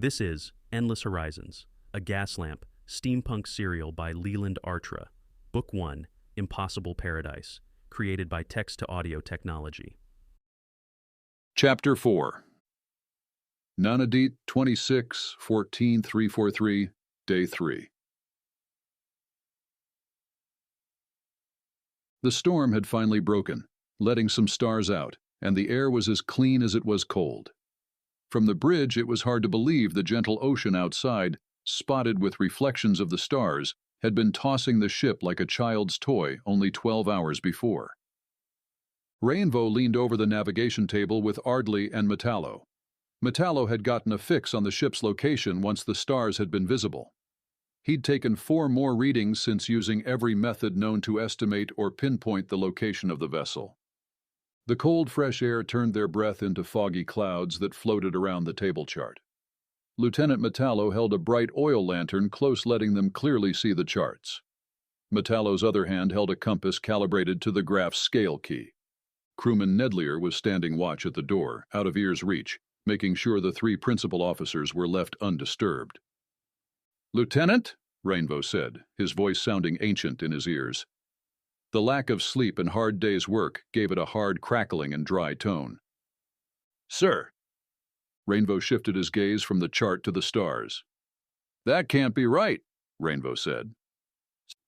This is Endless Horizons, a Gaslamp, steampunk serial by Leland Artra, Book 1, Impossible Paradise, created by text-to-audio technology. Chapter 4 Nanadit 26-14-343, Day 3. The storm had finally broken, letting some stars out, and the air was as clean as it was cold. From the bridge, it was hard to believe the gentle ocean outside, spotted with reflections of the stars, had been tossing the ship like a child's toy only 12 hours before. Reinvo leaned over the navigation table with Ardley and Metallo. Metallo had gotten a fix on the ship's location once the stars had been visible. He'd taken 4 more readings since using every method known to estimate or pinpoint the location of the vessel. The cold, fresh air turned their breath into foggy clouds that floated around the table chart. Lieutenant Metallo held a bright oil lantern close, letting them clearly see the charts. Metallo's other hand held a compass calibrated to the graph's scale key. Crewman Nedlier was standing watch at the door, out of ear's reach, making sure the 3 principal officers were left undisturbed. "Lieutenant," Reinvo said, his voice sounding ancient in his ears. The lack of sleep and hard day's work gave it a hard crackling and dry tone. "Sir." Reinvo shifted his gaze from the chart to the stars. "That can't be right," Reinvo said.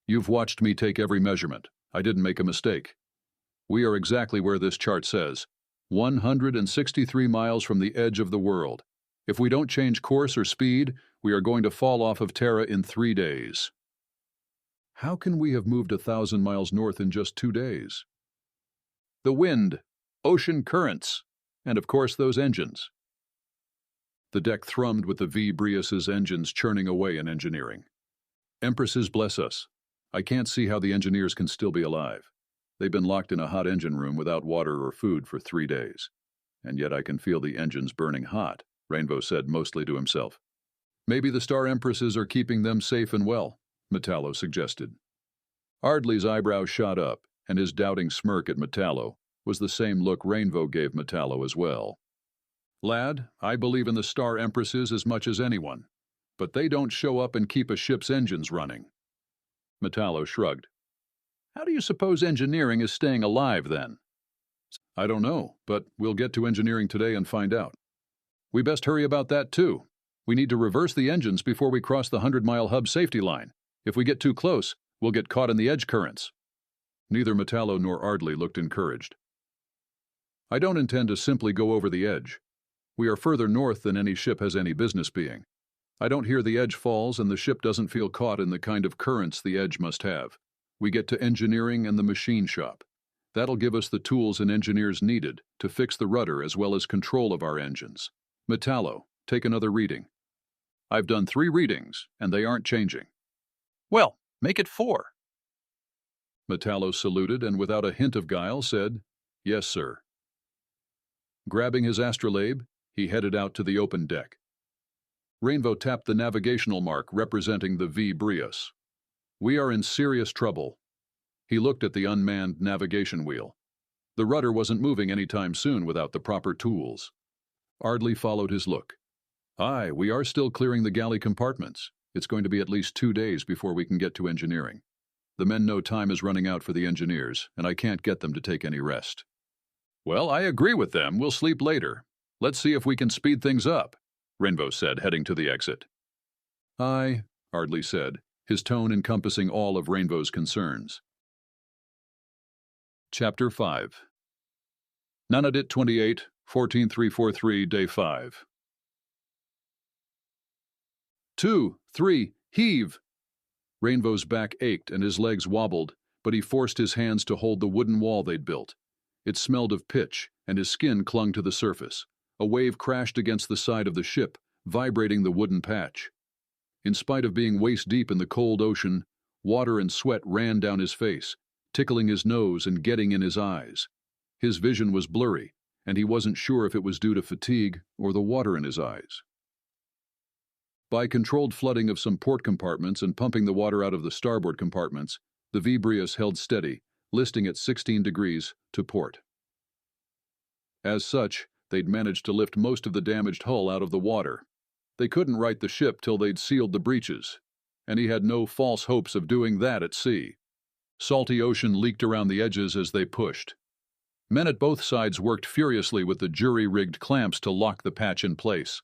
"You've watched me take every measurement. I didn't make a mistake. We are exactly where this chart says, 163 miles from the edge of the world. If we don't change course or speed, we are going to fall off of Terra in 3 days. How can we have moved 1,000 miles north in just 2 days? The wind, ocean currents, and of course those engines." The deck thrummed with the V. Brius's engines churning away in engineering. "Empresses bless us. I can't see how the engineers can still be alive. They've been locked in a hot engine room without water or food for 3 days. And yet I can feel the engines burning hot," Reinvo said mostly to himself. "Maybe the Star Empresses are keeping them safe and well," Metallo suggested. Ardley's eyebrows shot up, and his doubting smirk at Metallo was the same look Reinvo gave Metallo as well. "Lad, I believe in the Star Empresses as much as anyone, but they don't show up and keep a ship's engines running." Metallo shrugged. "How do you suppose engineering is staying alive, then?" "I don't know, but we'll get to engineering today and find out. We best hurry about that, too. We need to reverse the engines before we cross the 100-mile hub safety line. If we get too close, we'll get caught in the edge currents." Neither Metallo nor Ardley looked encouraged. "I don't intend to simply go over the edge. We are further north than any ship has any business being. I don't hear the edge falls, and the ship doesn't feel caught in the kind of currents the edge must have. We get to engineering and the machine shop. That'll give us the tools and engineers needed to fix the rudder as well as control of our engines. Metallo, take another reading." "I've done 3 readings, and they aren't changing." "Well, make it 4. Metallo saluted and without a hint of guile said, "Yes, sir." Grabbing his astrolabe, he headed out to the open deck. Reinvo tapped the navigational mark representing the V. Brius. "We are in serious trouble." He looked at the unmanned navigation wheel. The rudder wasn't moving any time soon without the proper tools. Ardley followed his look. "Aye, we are still clearing the galley compartments. It's going to be at least 2 days before we can get to engineering. The men know time is running out for the engineers, and I can't get them to take any rest." "Well, I agree with them. We'll sleep later. Let's see if we can speed things up," Reinvo said, heading to the exit. "Aye," Ardley said, his tone encompassing all of Reinvo's concerns. Chapter 5 Nanadit 28-14-343, Day 5. 2, 3, heave! Reinvo's back ached and his legs wobbled, but he forced his hands to hold the wooden wall they'd built. It smelled of pitch, and his skin clung to the surface. A wave crashed against the side of the ship, vibrating the wooden patch. In spite of being waist-deep in the cold ocean, water and sweat ran down his face, tickling his nose and getting in his eyes. His vision was blurry, and he wasn't sure if it was due to fatigue or the water in his eyes. By controlled flooding of some port compartments and pumping the water out of the starboard compartments, the V. Brius held steady, listing at 16 degrees to port. As such, they'd managed to lift most of the damaged hull out of the water. They couldn't right the ship till they'd sealed the breaches, and he had no false hopes of doing that at sea. Salty ocean leaked around the edges as they pushed. Men at both sides worked furiously with the jury-rigged clamps to lock the patch in place.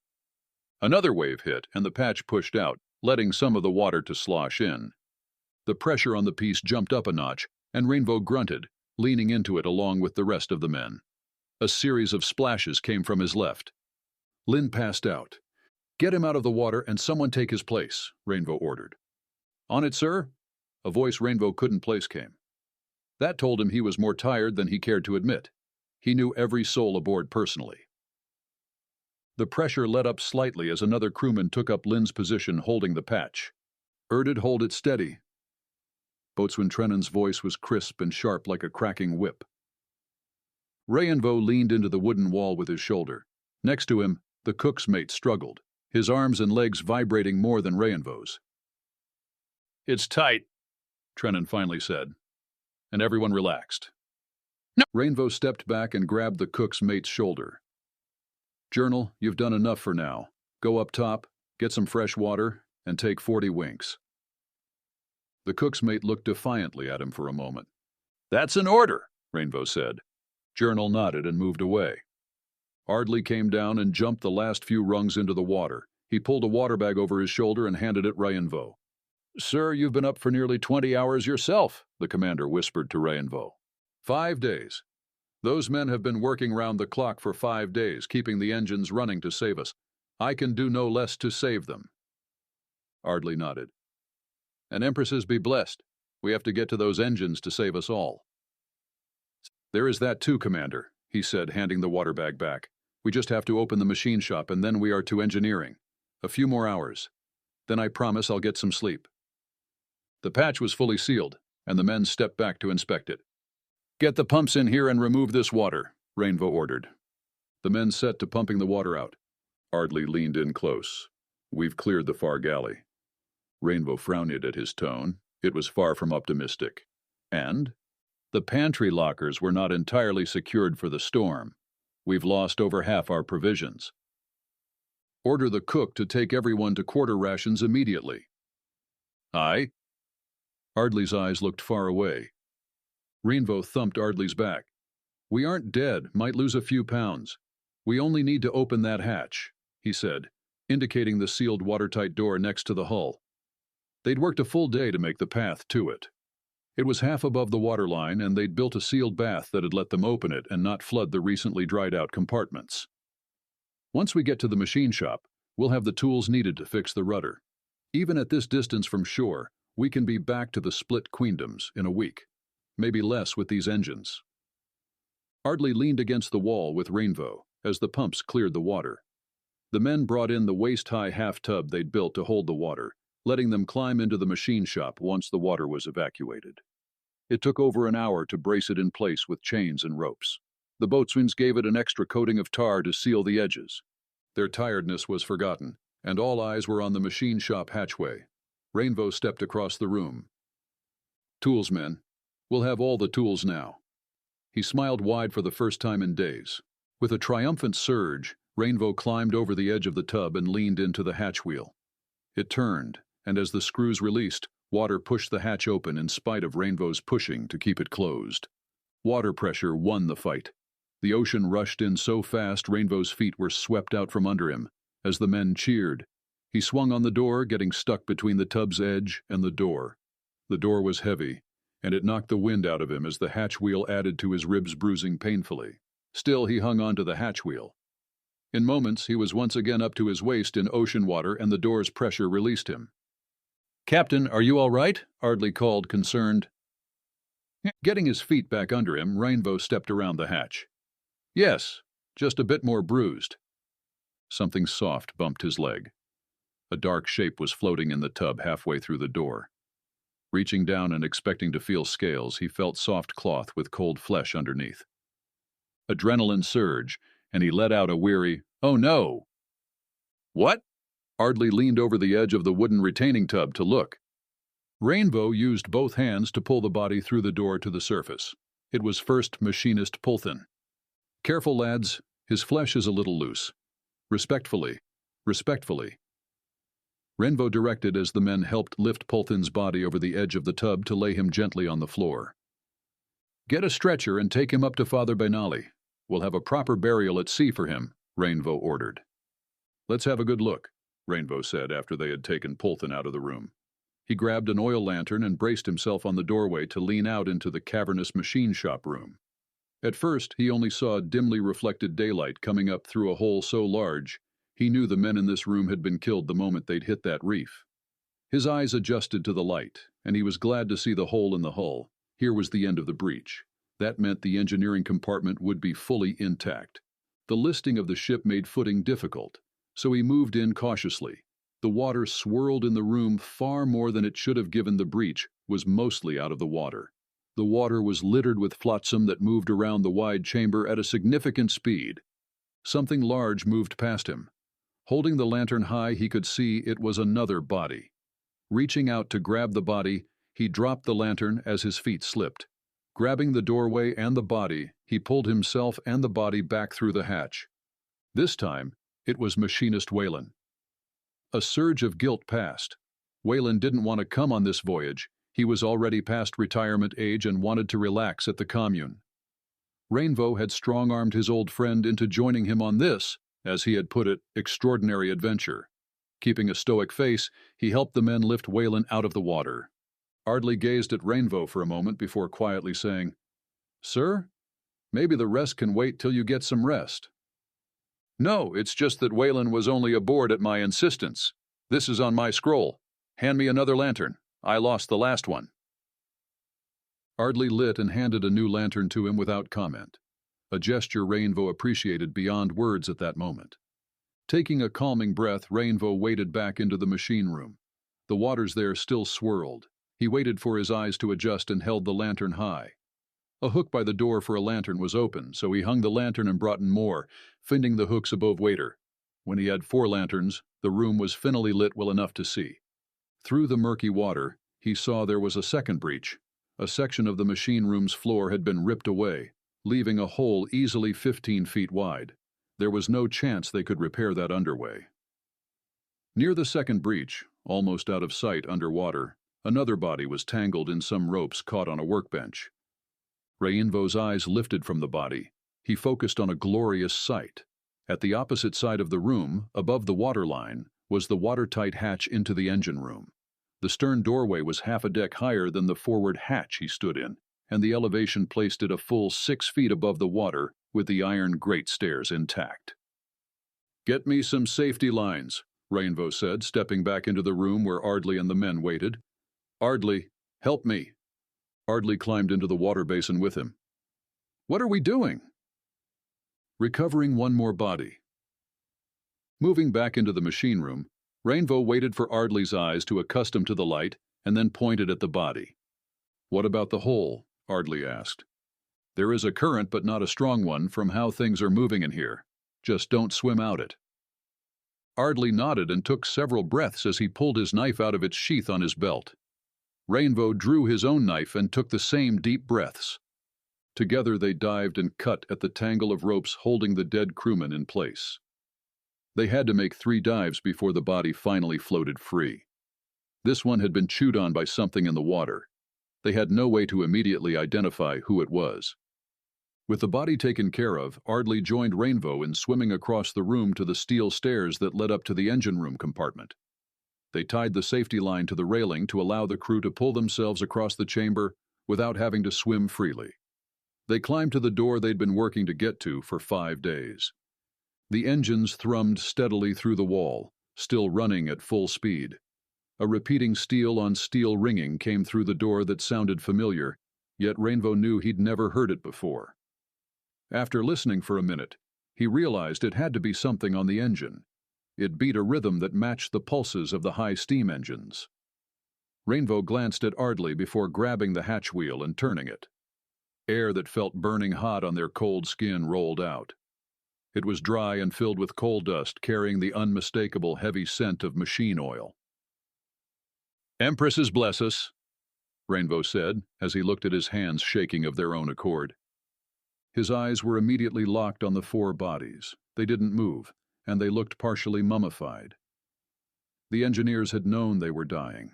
Another wave hit, and the patch pushed out, letting some of the water to slosh in. The pressure on the piece jumped up a notch, and Reinvo grunted, leaning into it along with the rest of the men. A series of splashes came from his left. Lin passed out. "Get him out of the water and someone take his place," Reinvo ordered. "On it, sir?" A voice Reinvo couldn't place came. That told him he was more tired than he cared to admit. He knew every soul aboard personally. The pressure let up slightly as another crewman took up Lin's position holding the patch. "Erded, hold it steady." Boatswain Trennan's voice was crisp and sharp like a cracking whip. Reinvo leaned into the wooden wall with his shoulder. Next to him, the cook's mate struggled, his arms and legs vibrating more than Reinvo's. "It's tight," Trennan finally said, and everyone relaxed. "No." Reinvo stepped back and grabbed the cook's mate's shoulder. "Journal, you've done enough for now. Go up top, get some fresh water, and take 40 winks." The cook's mate looked defiantly at him for a moment. "That's an order," Reinvo said. Journal nodded and moved away. Ardley came down and jumped the last few rungs into the water. He pulled a water bag over his shoulder and handed it Reinvo. "Sir, you've been up for nearly 20 hours yourself," the commander whispered to Reinvo. 5 days. Those men have been working round the clock for 5 days, keeping the engines running to save us. I can do no less to save them." Ardley nodded. "And empresses be blessed. We have to get to those engines to save us all." "There is that too, Commander," he said, handing the water bag back. "We just have to open the machine shop and then we are to engineering. A few more hours. Then I promise I'll get some sleep." The patch was fully sealed, and the men stepped back to inspect it. "Get the pumps in here and remove this water," Reinvo ordered. The men set to pumping the water out. Ardley leaned in close. "We've cleared the far galley." Reinvo frowned at his tone. It was far from optimistic. "And?" "The pantry lockers were not entirely secured for the storm. We've lost over half our provisions." "Order the cook to take everyone to quarter rations immediately." "Aye." Ardley's eyes looked far away. Reinvo thumped Ardley's back. "We aren't dead, might lose a few pounds. We only need to open that hatch," he said, indicating the sealed watertight door next to the hull. They'd worked a full day to make the path to it. It was half above the waterline, and they'd built a sealed bath that had let them open it and not flood the recently dried-out compartments. "Once we get to the machine shop, we'll have the tools needed to fix the rudder. Even at this distance from shore, we can be back to the split queendoms in a week. Maybe less with these engines." Ardley leaned against the wall with Reinvo as the pumps cleared the water. The men brought in the waist-high half-tub they'd built to hold the water, letting them climb into the machine shop once the water was evacuated. It took over an hour to brace it in place with chains and ropes. The boatswains gave it an extra coating of tar to seal the edges. Their tiredness was forgotten, and all eyes were on the machine shop hatchway. Reinvo stepped across the room. "Tools, men. We'll have all the tools now." He smiled wide for the first time in days. With a triumphant surge, Reinvo climbed over the edge of the tub and leaned into the hatch wheel. It turned, and as the screws released, water pushed the hatch open in spite of Reinvo's pushing to keep it closed. Water pressure won the fight. The ocean rushed in so fast Reinvo's feet were swept out from under him. As the men cheered, he swung on the door, getting stuck between the tub's edge and the door. The door was heavy, and it knocked the wind out of him as the hatch wheel added to his ribs bruising painfully. Still, he hung on to the hatch wheel. In moments, he was once again up to his waist in ocean water, and the door's pressure released him. "Captain, are you all right?" Ardley called, concerned. Getting his feet back under him, Reinvo stepped around the hatch. "Yes, just a bit more bruised." Something soft bumped his leg. A dark shape was floating in the tub halfway through the door. Reaching down and expecting to feel scales, he felt soft cloth with cold flesh underneath. Adrenaline surged, and he let out a weary, "Oh no!" "What?" Ardley leaned over the edge of the wooden retaining tub to look. Reinvo used both hands to pull the body through the door to the surface. It was First Machinist Pulthin. "Careful, lads. His flesh is a little loose. Respectfully. Respectfully," Reinvo directed as the men helped lift Pulthin's body over the edge of the tub to lay him gently on the floor. "Get a stretcher and take him up to Father Benali. We'll have a proper burial at sea for him," Reinvo ordered. "Let's have a good look," Reinvo said after they had taken Pulthin out of the room. He grabbed an oil lantern and braced himself on the doorway to lean out into the cavernous machine shop room. At first, he only saw dimly reflected daylight coming up through a hole so large, he knew the men in this room had been killed the moment they'd hit that reef. His eyes adjusted to the light, and he was glad to see the hole in the hull. Here was the end of the breach. That meant the engineering compartment would be fully intact. The listing of the ship made footing difficult, so he moved in cautiously. The water swirled in the room far more than it should have, given the breach was mostly out of the water. The water was littered with flotsam that moved around the wide chamber at a significant speed. Something large moved past him. Holding the lantern high, he could see it was another body. Reaching out to grab the body, he dropped the lantern as his feet slipped. Grabbing the doorway and the body, he pulled himself and the body back through the hatch. This time, it was Machinist Wayland. A surge of guilt passed. Wayland didn't want to come on this voyage. He was already past retirement age and wanted to relax at the commune. Reinvo had strong-armed his old friend into joining him on this, as he had put it, extraordinary adventure. Keeping a stoic face, he helped the men lift Wayland out of the water. Ardley gazed at Reinvo for a moment before quietly saying, "Sir, maybe the rest can wait till you get some rest." "No, it's just that Wayland was only aboard at my insistence. This is on my scroll. Hand me another lantern. I lost the last one." Ardley lit and handed a new lantern to him without comment, a gesture Reinvo appreciated beyond words at that moment. Taking a calming breath, Reinvo waded back into the machine room. The waters there still swirled. He waited for his eyes to adjust and held the lantern high. A hook by the door for a lantern was open, so he hung the lantern and brought in more, finding the hooks above waiter. When he had 4 lanterns, the room was finally lit well enough to see. Through the murky water, he saw there was a second breach. A section of the machine room's floor had been ripped away, leaving a hole easily 15 feet wide. There was no chance they could repair that underway. Near the second breach, almost out of sight underwater, another body was tangled in some ropes caught on a workbench. Reinvo's eyes lifted from the body. He focused on a glorious sight. At the opposite side of the room, above the waterline, was the watertight hatch into the engine room. The stern doorway was half a deck higher than the forward hatch he stood in, and the elevation placed it a full 6 feet above the water, with the iron grate stairs intact. "Get me some safety lines," Reinvo said, stepping back into the room where Ardley and the men waited. "Ardley, help me." Ardley climbed into the water basin with him. "What are we doing?" "Recovering one more body." Moving back into the machine room, Reinvo waited for Ardley's eyes to accustom to the light and then pointed at the body. "What about the hole?" Ardley asked. "There is a current, but not a strong one, from how things are moving in here. Just don't swim out it." Ardley nodded and took several breaths as he pulled his knife out of its sheath on his belt. Reinvo drew his own knife and took the same deep breaths. Together they dived and cut at the tangle of ropes holding the dead crewman in place. They had to make 3 dives before the body finally floated free. This one had been chewed on by something in the water. They had no way to immediately identify who it was. With the body taken care of, Ardley joined Reinvo in swimming across the room to the steel stairs that led up to the engine room compartment. They tied the safety line to the railing to allow the crew to pull themselves across the chamber without having to swim freely. They climbed to the door they'd been working to get to for 5 days. The engines thrummed steadily through the wall, still running at full speed. A repeating steel-on-steel ringing came through the door that sounded familiar, yet Reinvo knew he'd never heard it before. After listening for a minute, he realized it had to be something on the engine. It beat a rhythm that matched the pulses of the high steam engines. Reinvo glanced at Ardley before grabbing the hatch wheel and turning it. Air that felt burning hot on their cold skin rolled out. It was dry and filled with coal dust, carrying the unmistakable heavy scent of machine oil. "Empresses bless us," Reinvo said, as he looked at his hands shaking of their own accord. His eyes were immediately locked on the 4 bodies. They didn't move, and they looked partially mummified. The engineers had known they were dying.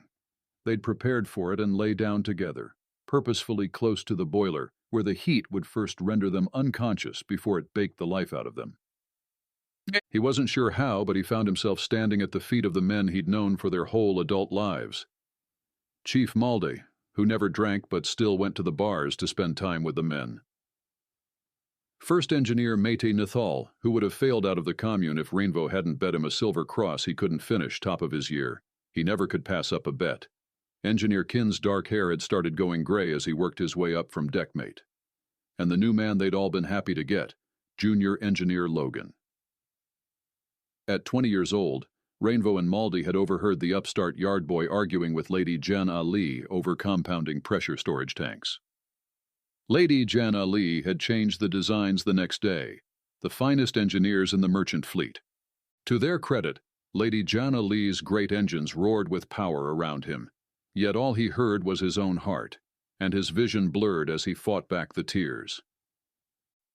They'd prepared for it and lay down together, purposefully close to the boiler, where the heat would first render them unconscious before it baked the life out of them. He wasn't sure how, but he found himself standing at the feet of the men he'd known for their whole adult lives. Chief Malde, who never drank but still went to the bars to spend time with the men. First Engineer Mété Nathal, who would have failed out of the commune if Reinvo hadn't bet him a silver cross he couldn't finish top of his year. He never could pass up a bet. Engineer Kin's dark hair had started going gray as he worked his way up from deckmate. And the new man they'd all been happy to get, Junior Engineer Logan. At 20 years old, Reinvo and Malde had overheard the upstart yard boy arguing with Lady Jan Ali over compounding pressure storage tanks. Lady Jan Ali had changed the designs the next day, the finest engineers in the merchant fleet. To their credit, Lady Jan Ali's great engines roared with power around him, yet all he heard was his own heart, and his vision blurred as he fought back the tears.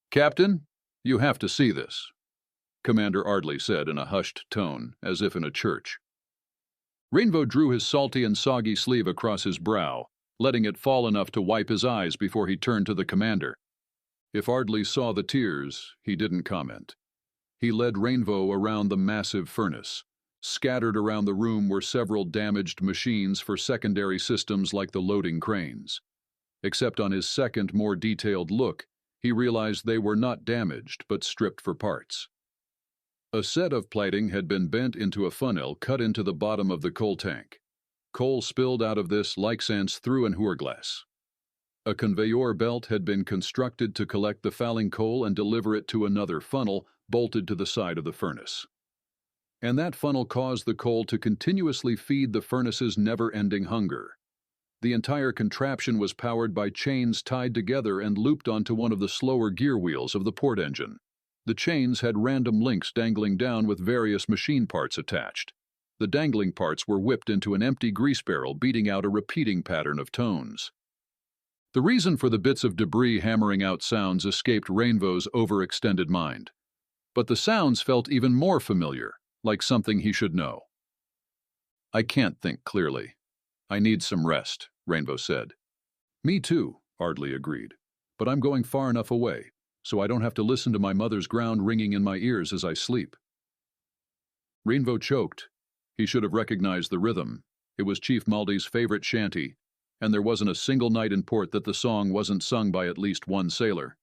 "Captain, you have to see this," Commander Ardley said in a hushed tone, as if in a church. Reinvo drew his salty and soggy sleeve across his brow, letting it fall enough to wipe his eyes before he turned to the commander. If Ardley saw the tears, he didn't comment. He led Reinvo around the massive furnace. Scattered around the room were several damaged machines for secondary systems like the loading cranes. Except on his second, more detailed look, he realized they were not damaged but stripped for parts. A set of plating had been bent into a funnel cut into the bottom of the coal tank. Coal spilled out of this like sands through an hourglass. A conveyor belt had been constructed to collect the falling coal and deliver it to another funnel bolted to the side of the furnace. And that funnel caused the coal to continuously feed the furnace's never-ending hunger. The entire contraption was powered by chains tied together and looped onto one of the slower gear wheels of the port engine. The chains had random links dangling down with various machine parts attached. The dangling parts were whipped into an empty grease barrel, beating out a repeating pattern of tones. The reason for the bits of debris hammering out sounds escaped Reinvo's overextended mind. But the sounds felt even more familiar, like something he should know. "I can't think clearly. I need some rest," Reinvo said. "Me too," Ardley agreed. "But I'm going far enough away, so I don't have to listen to my mother's ground ringing in my ears as I sleep." Reinvo choked. He should have recognized the rhythm. It was Chief Malde's favorite shanty, and there wasn't a single night in port that the song wasn't sung by at least one sailor.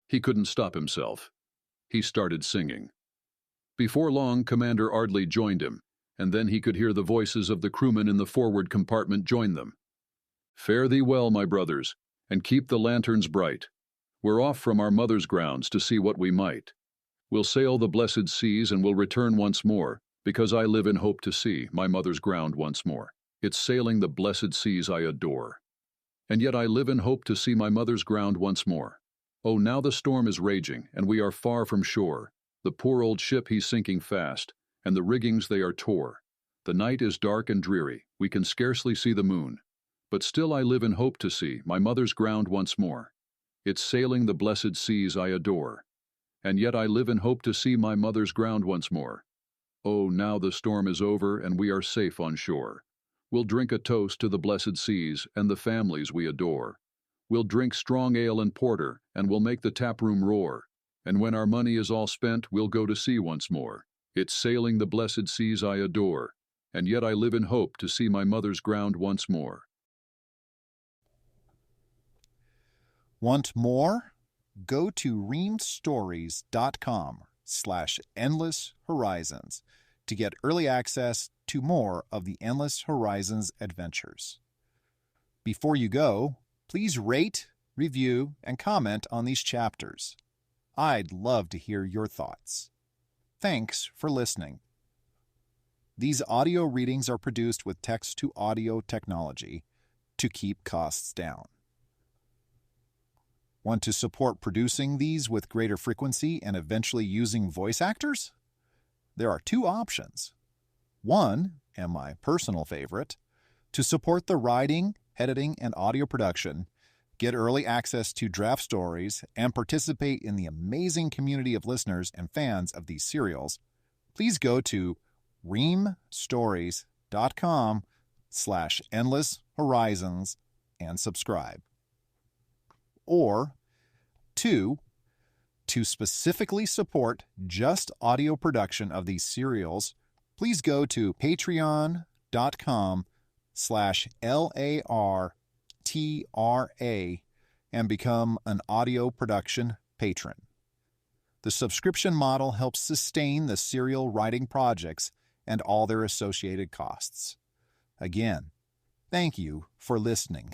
He couldn't stop himself. He started singing. Before long, Commander Ardley joined him, and then he could hear the voices of the crewmen in the forward compartment join them. "Fare thee well, my brothers, and keep the lanterns bright. We're off from our mother's grounds to see what we might. We'll sail the blessed seas and we'll return once more, because I live in hope to see my mother's ground once more. It's sailing the blessed seas I adore. And yet I live in hope to see my mother's ground once more. Oh, now the storm is raging, and we are far from shore. The poor old ship he's sinking fast, and the riggings they are tore. The night is dark and dreary, we can scarcely see the moon. But still I live in hope to see my mother's ground once more. It's sailing the blessed seas I adore. And yet I live in hope to see my mother's ground once more. Oh, now the storm is over and we are safe on shore. We'll drink a toast to the blessed seas and the families we adore. We'll drink strong ale and porter, and we'll make the taproom roar. And when our money is all spent, we'll go to sea once more. It's sailing the blessed seas I adore. And yet I live in hope to see my mother's ground once more." Want more? Go to reamstories.com/endless horizons to get early access to more of the Endless Horizons adventures. Before you go, please rate, review, and comment on these chapters. I'd love to hear your thoughts. Thanks for listening. These audio readings are produced with text-to-audio technology to keep costs down. Want to support producing these with greater frequency and eventually using voice actors? There are two options. One, and my personal favorite, to support the writing, editing, and audio production, get early access to draft stories, and participate in the amazing community of listeners and fans of these serials, please go to reamstories.com/endlesshorizons and subscribe. Or 2. To specifically support just audio production of these serials, please go to patreon.com/LARTRA and become an audio production patron. The subscription model helps sustain the serial writing projects and all their associated costs. Again, thank you for listening.